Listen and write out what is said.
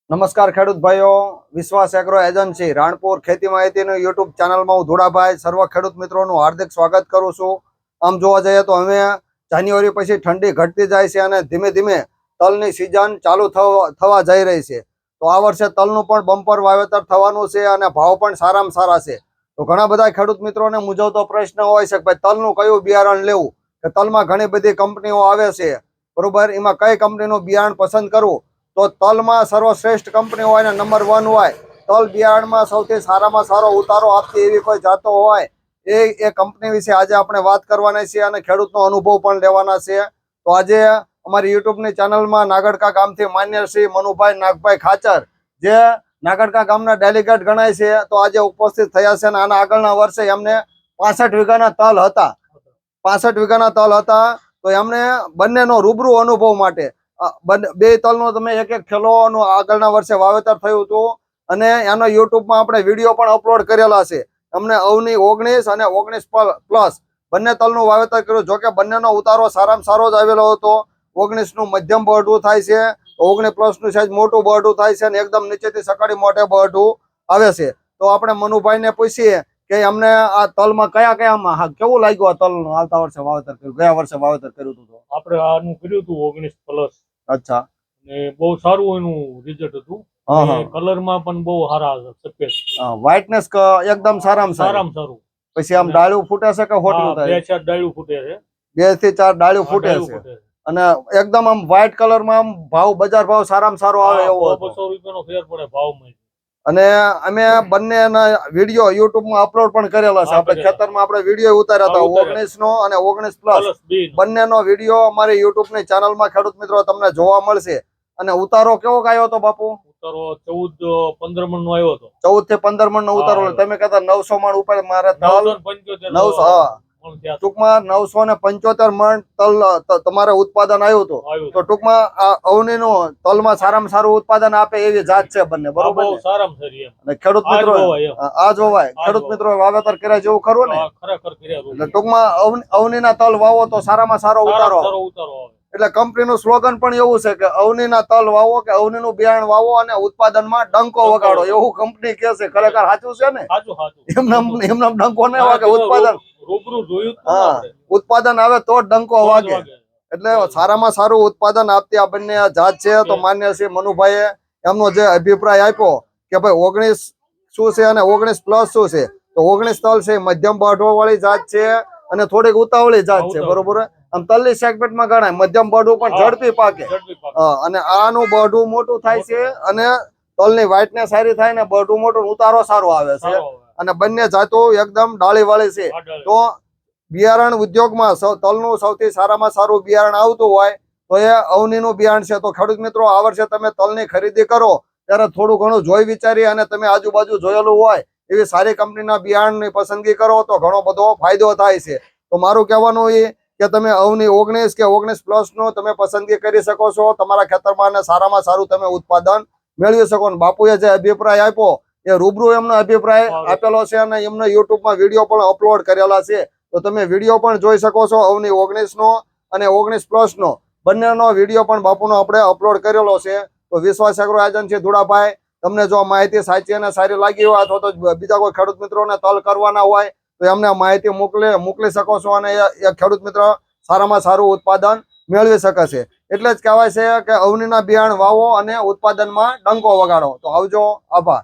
નમસ્કાર ખેડૂત ભાઈઓ, વિશ્વાસ એગ્રો એજન્સી રાણપુર ખેતી માહિતીનું યુટ્યુબ ચેનલમાં હું ધોળાભાઈ સર્વ ખેડૂત મિત્રોનું હાર્દિક સ્વાગત કરું છું. આમ જોવા જઈએ તો હવે જાન્યુઆરી પછી ઠંડી ઘટતી જાય છે અને ધીમે ધીમે તલની સિઝન ચાલુ થવા જઈ રહી છે. તો આ વર્ષે તલનું પણ બમ્પર વાવેતર થવાનું છે અને ભાવ પણ સારામાં સારા છે. તો ઘણા બધા ખેડૂત મિત્રોને મૂંઝવતો પ્રશ્ન હોય છે કે ભાઈ તલનું કયું બિયારણ લેવું, કે તલમાં ઘણી બધી કંપનીઓ આવે છે, બરોબર, એમાં કઈ કંપનીનું બિયારણ પસંદ કરવું. તો તલમાં સર્વશ્રેષ્ઠ કંપની હોય ને નંબર 1 હોય, તલ બિયારણમાં સૌથી સારામાં સારો ઉતારો આપતી એવી કોઈ જાતો હોય એ કંપની વિશે આજે આપણે વાત કરવાના છીએ અને ખેડૂતનો અનુભવ પણ લેવાના છે. તો આજે અમારી યુટ્યુબની ચેનલમાં નાગડકા ગામથી માન્ય શ્રી મનુભાઈ નાગભાઈ ખાચર, જે નાગડકા ગામના ડેલિગેટ ગણાય છે, તો આજે ઉપસ્થિત થયા છે અને આના આગળના વર્ષે એમને 65 વીઘાના તલ હતા. 65 વીઘાના તલ હતા. તો એમને બંનેનો રૂબરૂ અનુભવ માટે બે તલનો તમે એક થેલોનું આગળના વર્ષે વાવેતર થયું હતું અને એનો યુટ્યુબમાં આપણે વિડીયો પણ અપલોડ કરેલા છે. અમને અવની 19 અને 19+ બંને તલનું વાવેતર કર્યું. જોકે બંનેનો ઉતારો સારામાં સારો જ આવેલો હતો. 19નું મધ્યમ બરડું થાય છે, 19+નું સાઈઝ મોટું બરડું થાય છે અને એકદમ નીચેથી સકાળી મોટે બરડું આવે છે. તો આપણે મનુભાઈને પૂછીએ કે અમને આ તલમાં કયા કેવું લાગ્યું? આ તલનું આવતા વર્ષે વાવેતર કર્યું, ગયા વર્ષે વાવેતર કર્યું હતું. આપણે આનું કર્યું હતું 19+. અચ્છા. ને બહુ સારું એનું રિઝલ્ટ હતું. કલરમાં પણ બહુ સારા સફેદ, વ્હાઇટનેસ એકદમ સારામાં સારું. પછી આમ ડાળું ફૂટે છે કે હોટલું થાય? 2-4 ડાળું ફૂટે છે. 2 થી 4 ડાળું ફૂટે છે અને એકદમ આમ વ્હાઇટ કલરમાં આમ ભાવ, બજાર ભાવ સારામાં સારો આવે એવો 200 રૂપિયાનો ફેર પડે ભાવમાં. અને અમે બંનેના વિડીયો યુટ્યુબમાં અપલોડ પણ કરેલા છે. આપણે ખેતરમાં આપણે વિડીયો ઉતાર્યા હતા 19નો અને 19+. બંનેનો વિડીયો અમારી યુટ્યુબની ચેનલમાં ખેડૂત મિત્રો તમને જોવા મળશે. અને ઉતારો કેવો આવ્યો હતો બાપુ? ઉતારો 14-15 મણનો આવ્યો હતો. 14 થી 15 મણનો ઉતારો. તમે કહેતા 900 મણ ઉપર મારે તલ 900, ટૂંકમાં 975 મણ તલ તમારે ઉત્પાદન આવ્યું હતું. તો ટૂંકમાં આ અવનીનું તલમાં સારામાં સારું ઉત્પાદન આપે એવી જાત છે બંને, બરોબર? અને ખેડૂત મિત્રો આ જોવાય, ખેડૂત મિત્રો વાવેતર કર્યા જેવું ખરું ને? એટલે ટૂંકમાં અવનીના તલ વાવો તો સારામાં સારો ઉતારો. એટલે કંપનીનું સ્લોગન પણ એવું છે કે અવનીના તલ વાવો, કે અવનીનું બિયારણ વાવો અને ઉત્પાદનમાં ડંકો વગાડો, એવું કંપની કહે છે. ખરેખર સાચું છે ને? એમના ડંકો નહીં વાગે, ઉત્પાદન ઉત્પાદન આવે તો ડંકો વાગે. એટલે સારામાં સારું ઉત્પાદન આપતી આ બંને જાત છે. તો માન્ય શ્રી મનુભાઈએ એમનો જે અભિપ્રાય આપ્યો કે ભાઈ 19 શું છે અને 19+ શું છે, તો 19 તલ છે મધ્યમ બરડો વાળી જાત છે અને થોડીક ઉતાવળી જાત છે, બરોબર? આમ તલની સેગમેન્ટમાં ગણાય. મધ્યમ બરડું પણ ઝડપી પાકે અને આનું બરડું મોટું થાય છે અને તલની વ્હાઇટનેસ સારી થાય ને બરડું મોટું, ઉતારો સારો આવે છે. અને બંને જાતો એકદમ ડાળી વાળી છે. તો બિયારણ ઉદ્યોગમાં તલનું સૌથી સારામાં સારું બિયારણ આવતું હોય તો એ અવનીનું બિયારણ છે. તો ખેડૂત મિત્રો, આ વર્ષે તમે તલની ખરીદી કરો ત્યારે થોડું ઘણું જોઈ વિચારી અને તમે આજુબાજુ જોયેલું હોય એવી સારી કંપનીના બિયારણની પસંદગી કરો તો ઘણો બધો ફાયદો થાય છે. તો મારું કહેવાનું એ કે તમે અવની 19 કે 19+નો તમે પસંદગી કરી શકો છો તમારા ખેતરમાં અને સારામાં સારું તમે ઉત્પાદન મેળવી શકો. બાપુએ જે અભિપ્રાય આપ્યો એ રૂબરૂ એમનો અભિપ્રાય આપેલો છે અને એમનો યુટ્યુબમાં વિડીયો પણ અપલોડ કરેલા છે. તો તમે વિડીયો પણ જોઈ શકો છો. અવની 19નો અને 19+નો બંનેનો વિડીયો પણ બાપુનો આપણે અપલોડ કરેલો છે. તો વિશ્વાસ એગ્રો એજન્સી ધોળાભાઈ, તમને જો માહિતી સાચી અને સારી લાગી હોય અથવા તો બીજા કોઈ ખેડૂત મિત્રોને તલ કરવાના હોય તો એમને માહિતી મોકલી શકો છો અને એ ખેડૂત મિત્ર સારામાં સારું ઉત્પાદન મેળવી શકે છે. એટલે જ કહેવાય છે કે અવનીના બિયારણ વાવો અને ઉત્પાદનમાં ડંકો વગાડો. તો આવજો, આભાર.